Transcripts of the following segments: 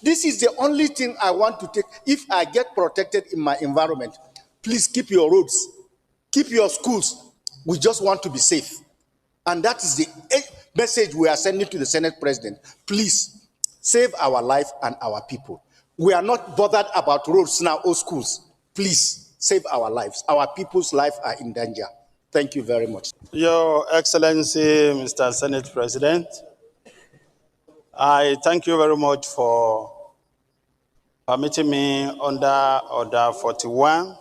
This is the only thing I want to take. If I get protected in my environment, please keep your roads, keep your schools. We just want to be safe. And that is the message we are sending to the Senate President. Please save our life and our people. We are not bothered about roads now or schools. Please save our lives. Our people's lives are in danger. Thank you very much. Your Excellency, Mr. Senate President, I thank you very much for permitting me under Order 41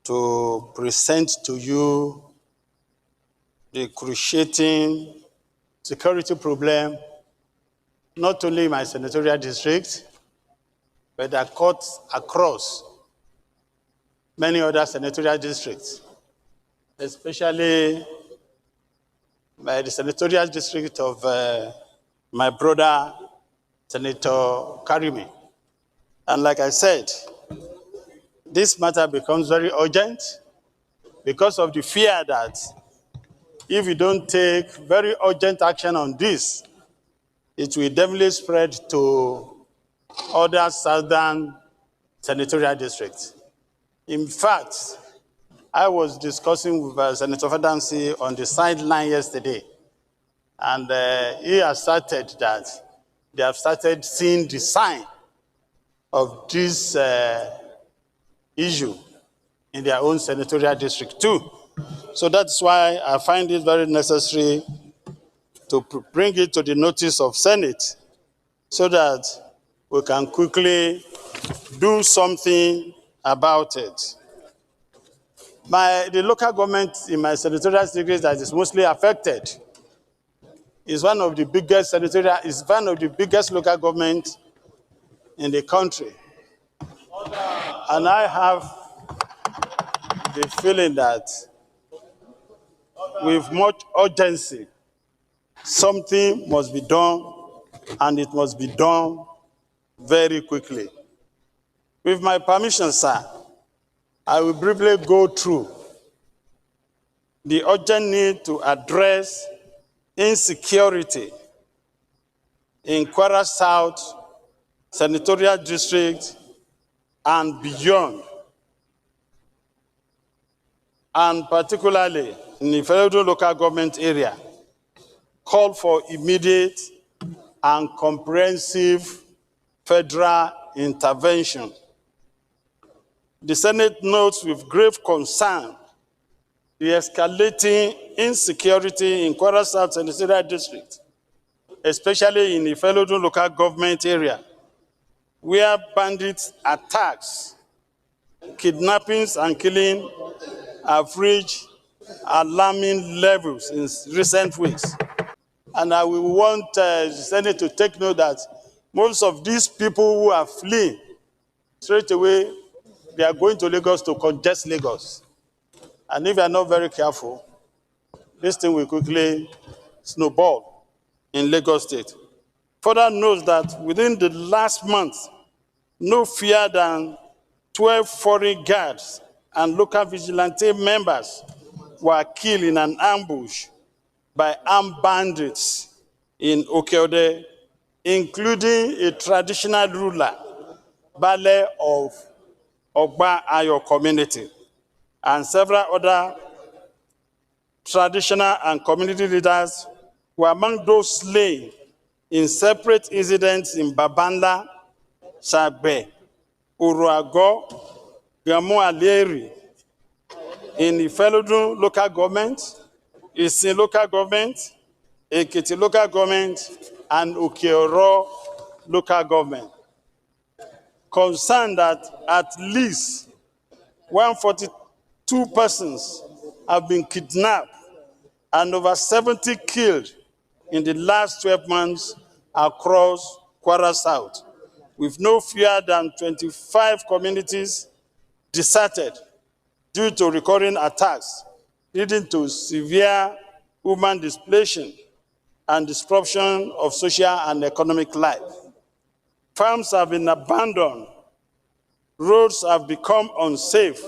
to present to you the cruciating security problem, not only in my senatorial district, but across many other senatorial districts, especially by the senatorial district of my brother, Senator Karimi. And like I said, this matter becomes very urgent because of the fear that if we don't take very urgent action on this, it will definitely spread to other southern senatorial districts. In fact, I was discussing with Senator Fadansi on the sideline yesterday, and he asserted that they have started seeing the sign of this issue in their own senatorial district too. So that's why I find it very necessary to bring it to the notice of Senate so that we can quickly do something about it. The local government in my senatorial district that is mostly affected is one of the biggest local governments in the country. And I have the feeling that with much urgency, something must be done, and it must be done very quickly. With my permission, sir, I will briefly go through the urgent need to address insecurity in Kwara South Senatorial District and beyond, and particularly in the federal local government area, call for immediate and comprehensive federal intervention. The Senate notes with grave concern the escalating insecurity in Kwara South Senatorial District, especially in the federal local government area, where bandits attacks, kidnappings, and killing have reached alarming levels in recent weeks. And I will want the Senate to take note that most of these people who are fleeing, straight away, they are going to Lagos to congest Lagos. And if they are not very careful, this thing will quickly snowball in Lagos State. Further notes that within the last month, no fewer than 12 foreign guards and local vigilante members were killed in an ambush by armed bandits in Okeode, including a traditional ruler, Bale of Ogba Ayo community, and several other traditional and community leaders were among those slain in separate incidents in Babanda, Sagbe, Uruago, Gamu Aleri, in Ifelodun local government, Isin local government, Ekiti local government, and Okeoro local government. Concerned that at least 142 persons have been kidnapped and over 70 killed in the last 12 months across Kwara South, with no fewer than 25 communities deserted due to recurring attacks, leading to severe human displacement and disruption of social and economic life. Farms have been abandoned, roads have become unsafe,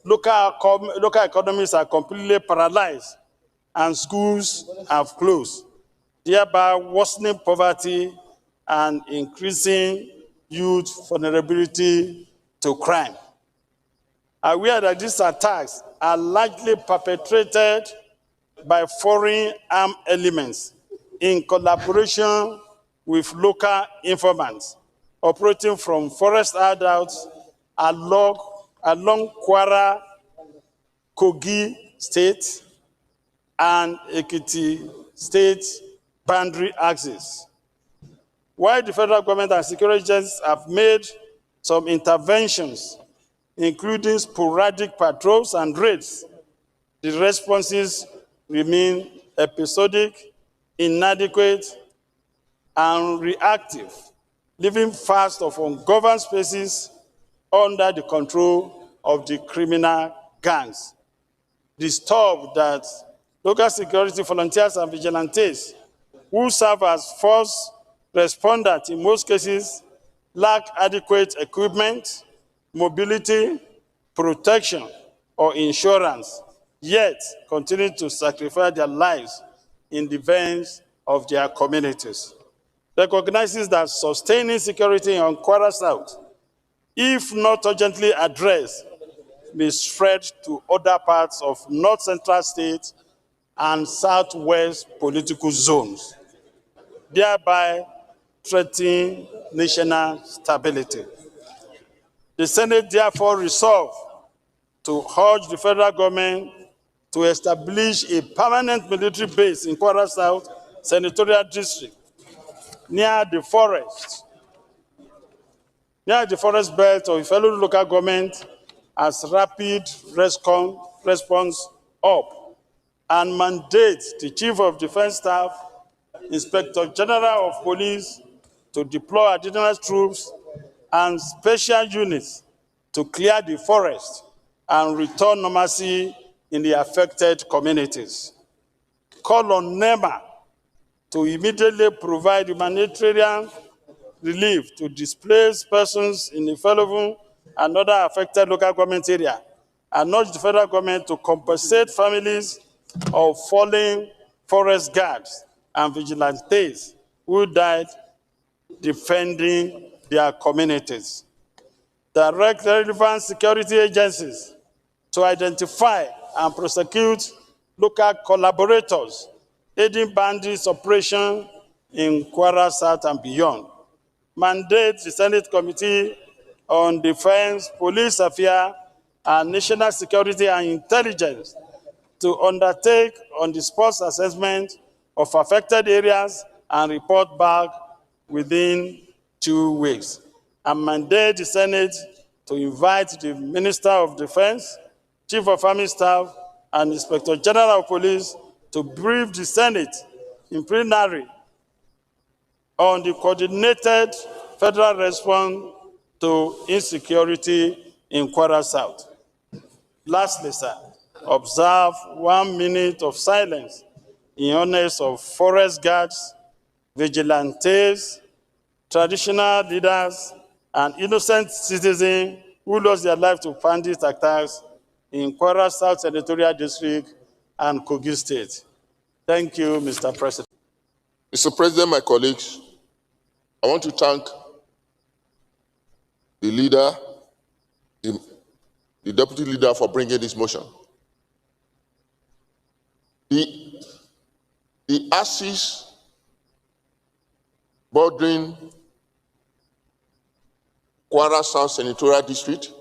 local economies are completely paralyzed, and schools have closed, thereby worsening poverty and increasing youth vulnerability to crime. Aware that these attacks are largely perpetrated by foreign armed elements in collaboration with local informants operating from forest adults along Kwara, Kogi State, and Ekiti State boundary axis. While the federal government and security agencies have made some interventions, including sporadic patrols and raids, the responses remain episodic, inadequate, and reactive, leaving vast of ungoverned spaces under the control of the criminal gangs. Disturbed that local security volunteers and vigilantes who serve as first responders in most cases lack adequate equipment, mobility, protection, or insurance, yet continue to sacrifice their lives in defense of their communities. Recognizes that sustaining security in Kwara South, if not urgently addressed, may spread to other parts of North Central State and Southwest political zones, thereby threatening national stability. The Senate therefore resolved to urge the federal government to establish a permanent military base in Kwara South Senatorial District near the forest belt of fellow local government as rapid response up, and mandate the Chief of Defense Staff, Inspector General of Police to deploy additional troops and special units to clear the forest and return normalcy in the affected communities. Call on NEMA to immediately provide humanitarian relief to displaced persons in the Ifelovun and other affected local government area, and urge the federal government to compensate families of fallen forest guards and vigilantes who died defending their communities. Direct relevant security agencies to identify and prosecute local collaborators aiding bandits' operation in Kwara South and beyond. Mandate the Senate Committee on Defense, Police Affairs, and National Security and Intelligence to undertake on-the-spot assessment of affected areas and report back within 2 weeks. And mandate the Senate to invite the Minister of Defense, Chief of Army Staff, and Inspector General of Police to brief the Senate in plenary on the coordinated federal response to insecurity in Kwara South. Lastly, sir, observe 1 minute of silence in honor of forest guards, vigilantes, traditional leaders, and innocent citizens who lost their life to bandit attacks in Kwara South Senatorial District and Kogi State. Thank you, Mr. President. Mr. President, my colleagues, I want to thank the leader, the deputy leader for bringing this motion. The axis bordering Kwara South Senatorial District,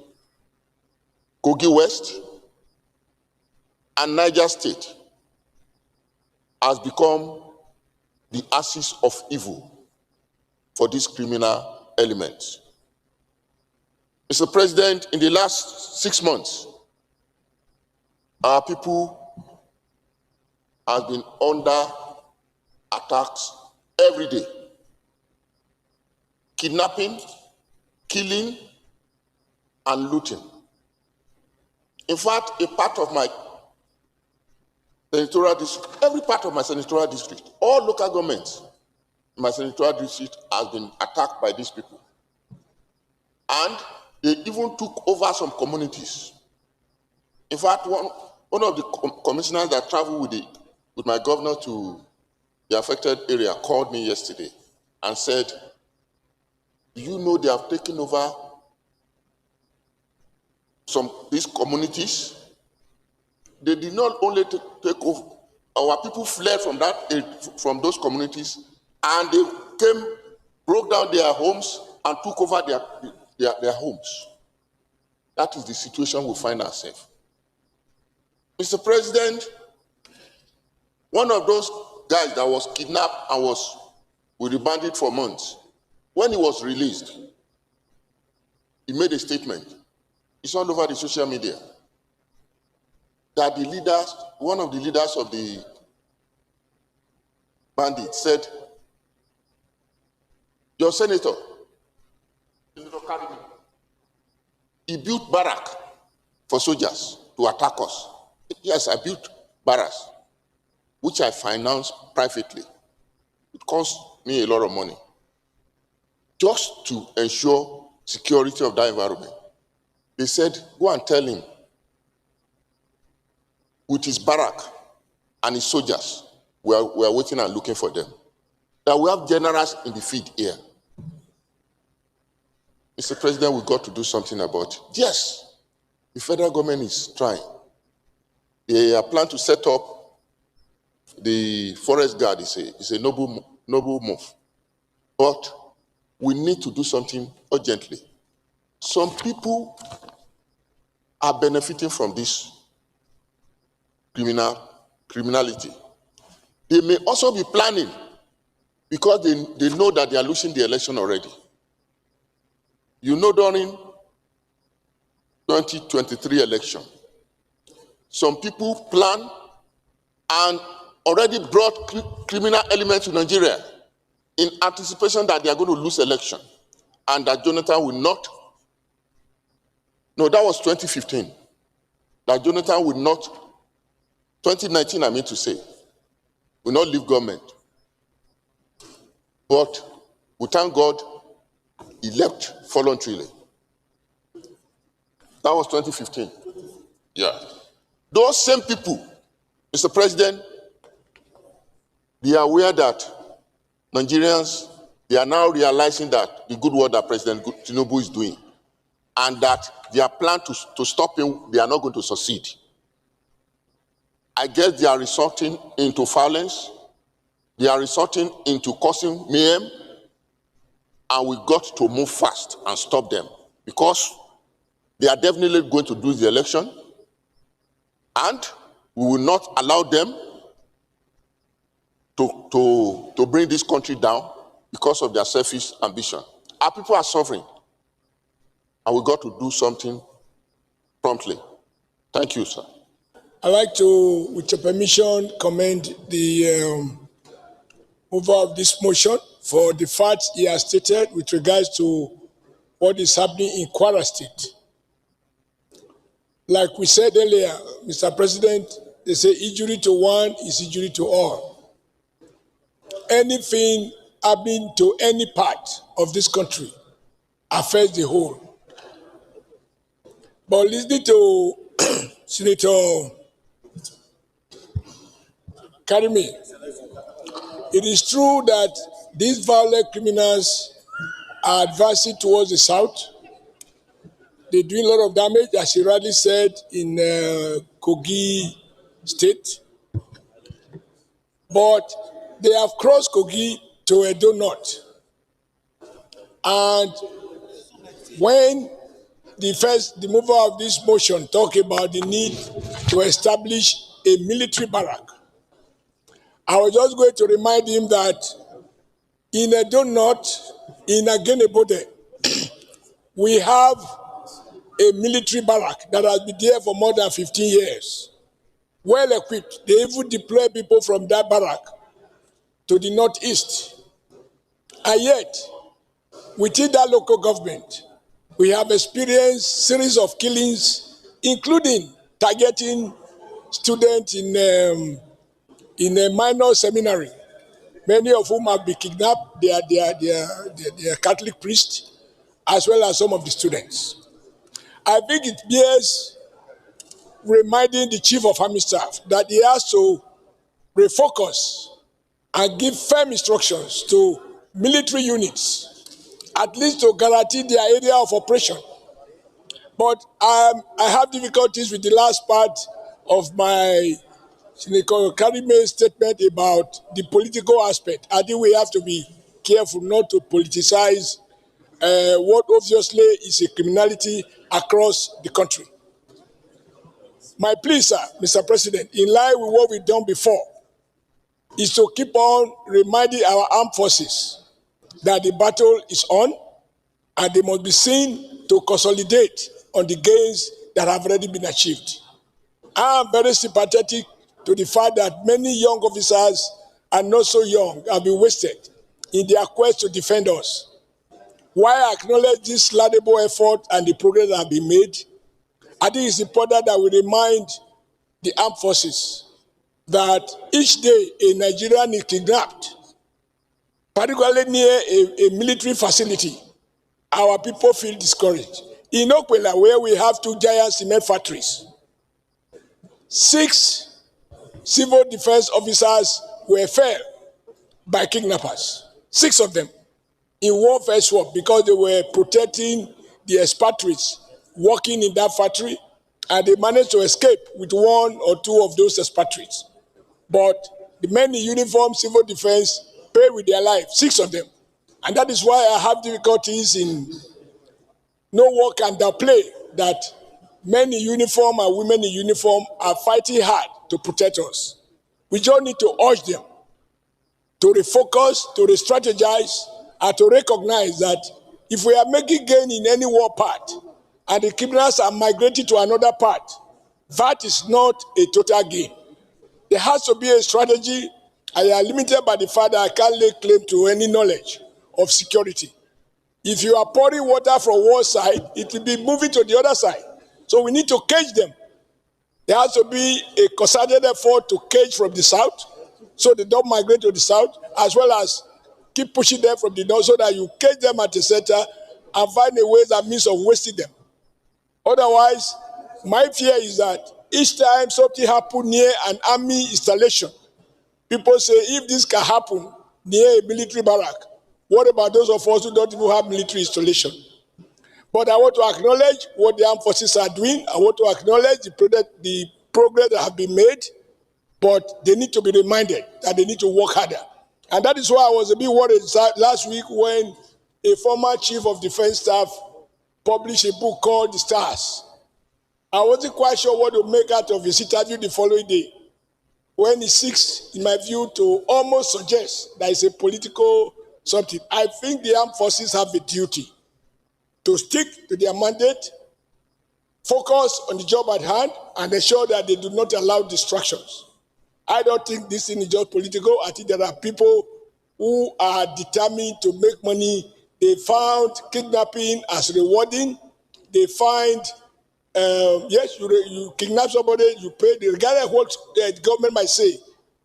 Kogi West, and Niger State has become the axis of evil for these criminal elements. Mr. President, in the last 6 months, our people have been under attacks every day. Kidnapping, killing, and looting. In fact, a part of my senatorial district, every part of my senatorial district, all local governments in my senatorial district has been attacked by these people. And they even took over some communities. In fact, one of the commissioners that traveled with my governor to the affected area called me yesterday and said Do you know they have taken over these communities? They did not only take over, our people fled from those communities, and they broke down their homes and took over their homes. That is the situation we find ourselves. Mr. President, one of those guys that was kidnapped and was with the bandit for months, when he was released, he made a statement. It's all over the social media that one of the leaders of the bandits said, your senator, he built barrack for soldiers to attack us. Yes, I built barracks, which I financed privately. It cost me a lot of money just to ensure security of that environment. They said, go and tell him with his barrack and his soldiers, we are waiting and looking for them. That we have generals in the field here. Mr. President, we've got to do something about it. Yes, the federal government is trying. They are planning to set up the forest guard. It's a noble move. But we need to do something urgently. Some people are benefiting from this criminality. They may also be planning because they know that they are losing the election already. You know, during 2023 election, some people plan and already brought criminal elements to Nigeria in anticipation that they are going to lose election and that Jonathan will not. No, that was 2015. That Jonathan will not, 2019 I mean to say, will not leave government. But we thank God he left voluntarily. That was 2015. Yeah. Those same people, Mr. President, they are aware that Nigerians, they are now realizing that the good work that President Tinubu is doing and that their plan to stop him, they are not going to succeed. I guess they are resorting into violence. They are resorting into causing mayhem. And we got to move fast and stop them because they are definitely going to lose the election and we will not allow them to bring this country down because of their selfish ambition. Our people are suffering and we got to do something promptly. Thank you, sir. I'd like to, with your permission, commend the mover of this motion for the facts he has stated with regards to what is happening in Kwara State. Like we said earlier, Mr. President, they say injury to one is injury to all. Anything happening to any part of this country affects the whole. But listening to Senator Karimi, it is true that these violent criminals are advancing towards the south. They're doing a lot of damage, as he rightly said, in Kogi State. But they have crossed Kogi to Edo North. And when the mover of this motion talk about the need to establish a military barrack, I was just going to remind him that in Edo North, in Agenebode, we have a military barrack that has been there for more than 15 years. Well equipped. They even deploy people from that barrack to the northeast. And yet, within that local government, we have experienced series of killings, including targeting students in a minor seminary, many of whom have been kidnapped. They are Catholic priests, as well as some of the students. I think it bears reminding the Chief of Army Staff that he has to refocus and give firm instructions to military units at least to guarantee their area of operation. But I have difficulties with the last part of my Karime statement about the political aspect. I think we have to be careful not to politicize what obviously is a criminality across the country. My plea, sir, Mr. President, in line with what we've done before, is to keep on reminding our armed forces that the battle is on and they must be seen to consolidate on the gains that have already been achieved. I am very sympathetic to the fact that many young officers and not so young have been wasted in their quest to defend us. While I acknowledge this laudable effort and the progress that have been made, I think it's important that we remind the armed forces that each day a Nigerian is kidnapped, particularly near a military facility, our people feel discouraged. In Okwela, where we have 2 giant cement factories, 6 civil defense officers were felled by kidnappers, 6 of them in one fell swoop because they were protecting the expatriates working in that factory, and they managed to escape with 1 or 2 of those expatriates. But the men in uniform, civil defense, paid with their life, 6 of them. And that is why I have difficulties in no one can downplay that men in uniform and women in uniform are fighting hard to protect us. We just need to urge them to refocus, to re-strategize, and to recognize that if we are making gain in any war part and the criminals are migrating to another part, that is not a total gain. There has to be a strategy. I am limited by the fact that I can't lay claim to any knowledge of security. If you are pouring water from one side, it will be moving to the other side. So we need to cage them. There has to be a concerted effort to cage from the south, so they don't migrate to the south, as well as keep pushing them from the north so that you cage them at the center and find a way and means of wasting them. Otherwise, my fear is that each time something happens near an army installation, people say, if this can happen near a military barrack, what about those of us who don't even have military installation? But I want to acknowledge what the armed forces are doing. I want to acknowledge the progress that have been made, but they need to be reminded that they need to work harder. And that is why I was a bit worried last week when a former chief of defense staff published a book called The Stars. I wasn't quite sure what to make out of his interview the following day, when he seeks, in my view, to almost suggest that it's a political something. I think the armed forces have a duty to stick to their mandate, focus on the job at hand, and ensure that they do not allow distractions. I don't think this thing is just political. I think there are people who are determined to make money. They found kidnapping as rewarding. They find, yes, you kidnap somebody, you pay, regardless of what the government might say.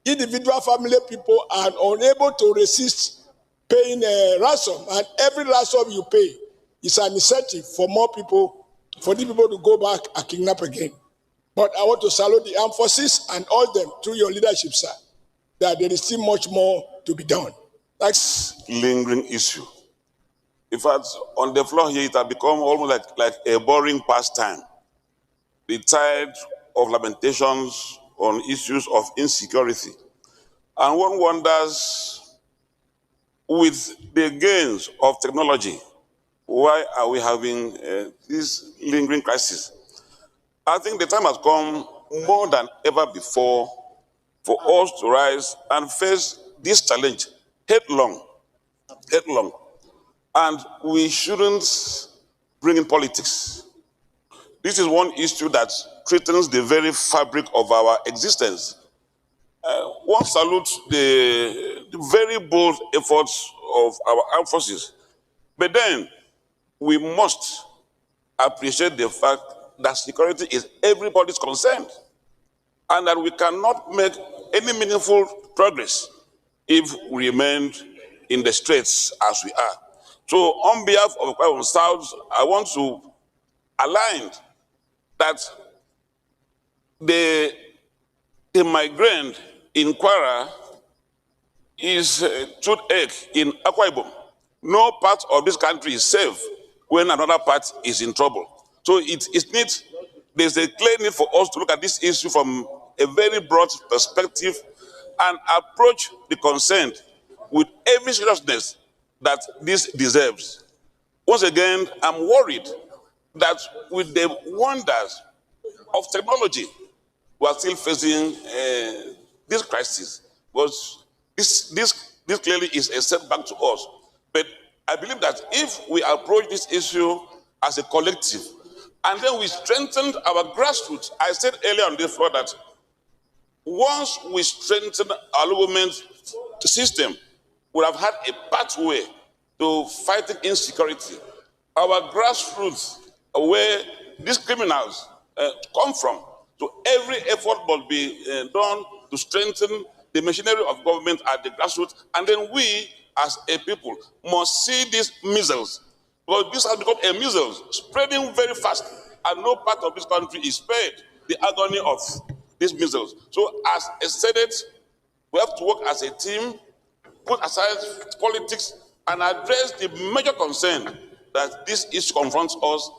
Individual family people are unable to resist paying a ransom, and every ransom you pay is an incentive for more people, for the people to go back and kidnap again. But I want to salute the armed forces and all them through your leadership, sir, that there is still much more to be done. That's lingering issue. In fact, on the floor here, it has become almost like a boring pastime. The tide of lamentations on issues of insecurity. And one wonders, with the gains of technology, why are we having this lingering crisis? I think the time has come more than ever before for us to rise and face this challenge headlong. And we shouldn't bring in politics. This is one issue that threatens the very fabric of our existence. One salutes the very bold efforts of our armed forces. But then we must appreciate the fact that security is everybody's concern, and that we cannot make any meaningful progress if we remain in the straits as we are. So on behalf of Ekpa South, I want to align that the migrant in Kwara is toothache in Akwa Ibom. No part of this country is safe when another part is in trouble. So it needs, there's a clear need for us to look at this issue from a very broad perspective and approach the concern with every seriousness that this deserves. Once again, I'm worried that with the wonders of technology, we are still facing this crisis. Because this clearly is a setback to us. But I believe that if we approach this issue as a collective, and then we strengthen our grassroots, I said earlier on this floor that once we strengthen our government system, we have had a pathway to fighting insecurity. Our grassroots, where these criminals come from, so every effort must be done to strengthen the machinery of government at the grassroots, and then we, as a people, must see these measles, because this has become a measles spreading very fast, and no part of this country is spared the agony of these measles. So, as a Senate, we have to work as a team, put aside politics, and address the major concern that this issue confronts us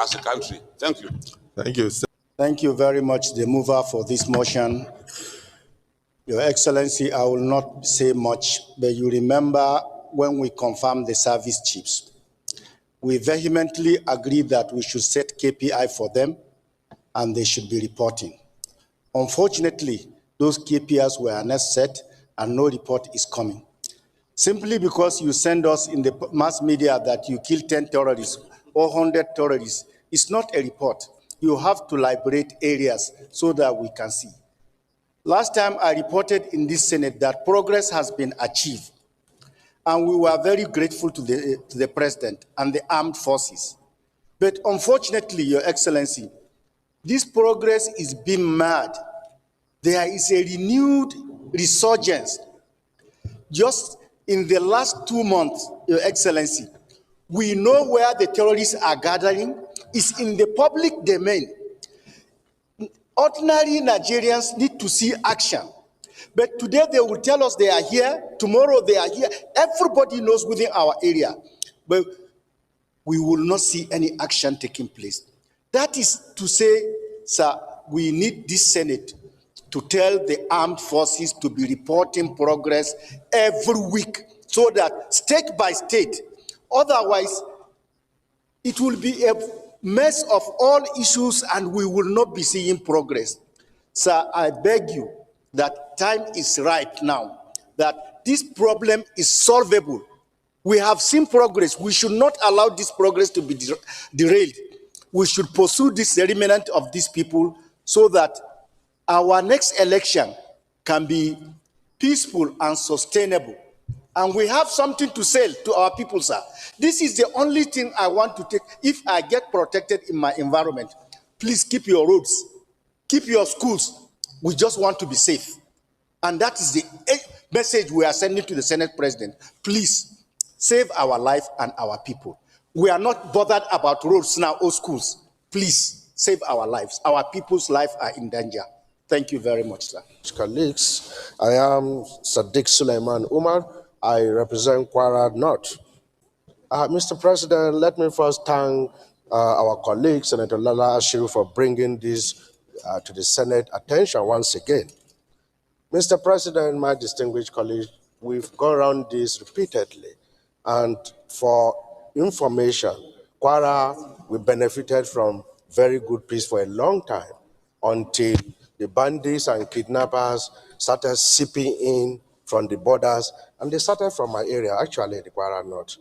as a country. Thank you. Thank you, sir. Thank you very much, the mover, for this motion. Your Excellency, I will not say much, but you remember when we confirmed the service chiefs, we vehemently agreed that we should set KPI for them and they should be reporting. Unfortunately, those KPIs were not set and no report is coming. Simply because you send us in the mass media that you killed 10 terrorists or 100 terrorists, it's not a report. You have to liberate areas so that we can see. Last time I reported in this Senate that progress has been achieved, and we were very grateful to the President and the armed forces. But unfortunately, Your Excellency, this progress is being marred. There is a renewed resurgence. Just in the last 2 months, Your Excellency, we know where the terrorists are gathering. It's in the public domain. Ordinary Nigerians need to see action. But today they will tell us they are here, tomorrow they are here. Everybody knows within our area. But we will not see any action taking place. That is to say, sir, we need this Senate to tell the armed forces to be reporting progress every week so that state by state, otherwise it will be a mess of all issues and we will not be seeing progress. Sir, I beg you that time is right now, that this problem is solvable. We have seen progress. We should not allow this progress to be derailed. We should pursue this remnant of these people so that our next election can be peaceful and sustainable. And we have something to sell to our people, sir. This is the only thing I want to take. If I get protected in my environment, please keep your roads, keep your schools. We just want to be safe. And that is the message we are sending to the Senate President. Please save our life and our people. We are not bothered about roads now or schools. Please save our lives. Our people's lives are in danger. Thank you very much, sir. Colleagues, I am Sadiq Suleiman Umar. I represent Kwara North. Mr. President, let me first thank our colleague, Senator Lala Ashiru, for bringing this to the Senate attention once again. Mr. President, my distinguished colleague, we've gone around this repeatedly, and for information, Kwara, we benefited from very good peace for a long time until the bandits and kidnappers started seeping in from the borders, and they started from my area, actually, the Kwara North.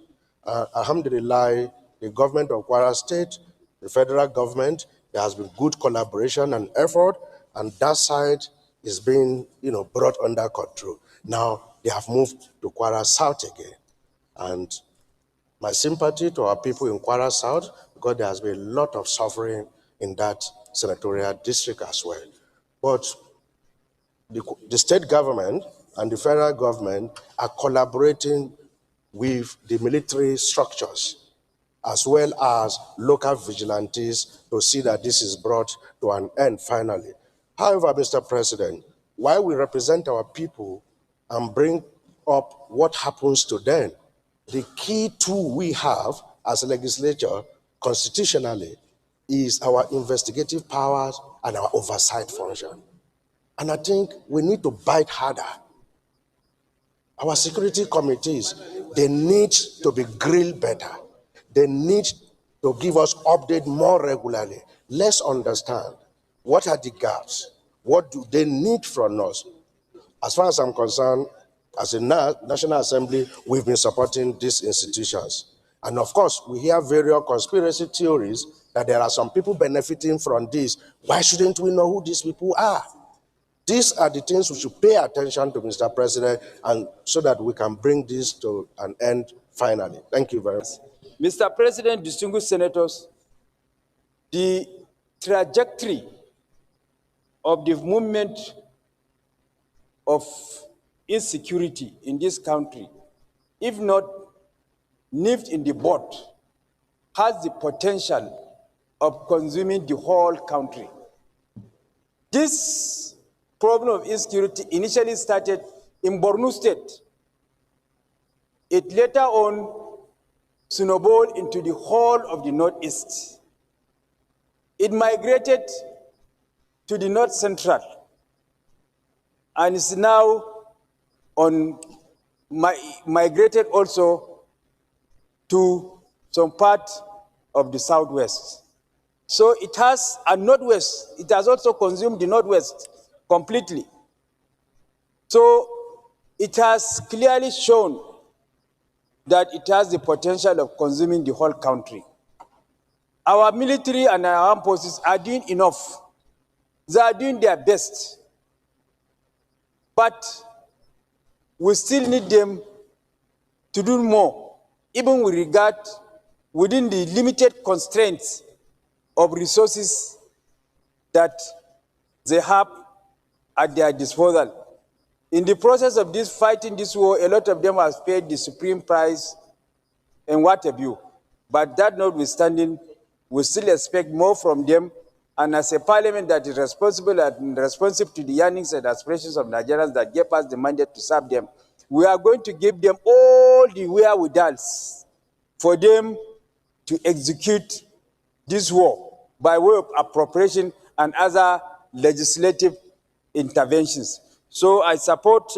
Alhamdulillah, the government of Kwara State, the federal government, there has been good collaboration and effort, and that side is being, brought under control. Now, they have moved to Kwara South again. And my sympathy to our people in Kwara South, because there has been a lot of suffering in that senatorial district as well. But the state government and the federal government are collaborating with the military structures as well as local vigilantes to see that this is brought to an end finally. However, Mr. President, while we represent our people and bring up what happens to them the key tool we have as a legislature constitutionally is our investigative powers and our oversight function. And I think we need to bite harder. Our security committees, they need to be grilled better. They need to give us updates more regularly. Let's understand, what are the gaps? What do they need from us? As far as I'm concerned, as a National Assembly, we've been supporting these institutions. And of course, we hear various conspiracy theories that there are some people benefiting from this. Why shouldn't we know who these people are? These are the things we should pay attention to, Mr. President, and so that we can bring this to an end finally. Thank you very much. Mr. President, distinguished senators, the trajectory of the movement of insecurity in this country, if not nipped in the bud, has the potential of consuming the whole country. This problem of insecurity initially started in Borno State. It later on snowballed into the whole of the Northeast. It migrated to the North Central and is now migrated also to some part of the Southwest. So it has a Northwest. It has also consumed the Northwest completely. So it has clearly shown that it has the potential of consuming the whole country. Our military and our armed forces are doing enough. They are doing their best. But we still need them to do more, even with regard within the limited constraints of resources that they have at their disposal. In the process of this fighting this war, a lot of them have paid the supreme price and what have you. But that notwithstanding, we still expect more from them. And as a parliament that is responsible and responsive to the yearnings and aspirations of Nigerians that gave us the mandate to serve them, we are going to give them all the wherewithals for them to execute this war by way of appropriation and other legislative interventions. So I support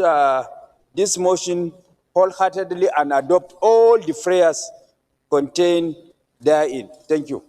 this motion wholeheartedly and adopt all the prayers contained therein. Thank you.